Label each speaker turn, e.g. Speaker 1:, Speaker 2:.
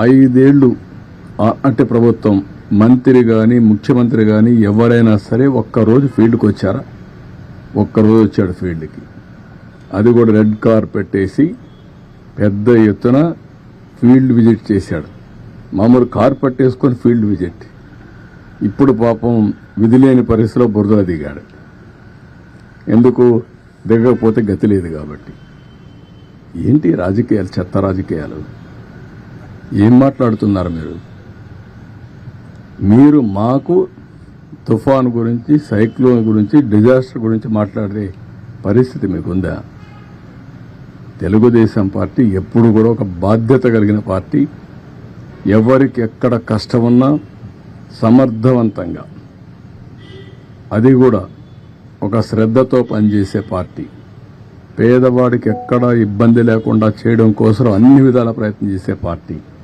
Speaker 1: 5 ఏళ్లు అంటే ప్రభుత్వం మంత్రి కానీ ముఖ్యమంత్రి కానీ ఎవరైనా సరే ఒక్కరోజు ఫీల్డ్కి వచ్చారా? ఒక్కరోజు వచ్చాడు ఫీల్డ్కి, అది కూడా రెడ్ కార్పెట్ వేసి పెద్ద ఎత్తున ఫీల్డ్ విజిట్ చేశాడు. మామూలు కార్పెట్ వేసుకొని ఫీల్డ్ విజిట్. ఇప్పుడు పాపం విధిలేని పరిస్థితిలో బురదలో దిగాడు. ఎందుకు దిగకపోతే గతి లేదు కాబట్టి. ఏంటి రాజకీయాలు, చెత్త రాజకీయాలు? ఏం మాట్లాడుతున్నారు మీరు? మాకు తుఫాను గురించి, సైక్లోన్ గురించి, డిజాస్టర్ గురించి మాట్లాడే పరిస్థితి మీకుందా? తెలుగుదేశం పార్టీ ఎప్పుడు కూడా ఒక బాధ్యత కలిగిన పార్టీ. ఎవరికి ఎక్కడ కష్టమున్నా సమర్థవంతంగా, అది కూడా ఒక శ్రద్ధతో పనిచేసే పార్టీ. పేదవాడికి ఎక్కడా ఇబ్బంది లేకుండా చేయడం కోసం అన్ని విధాల ప్రయత్నం చేసే పార్టీ.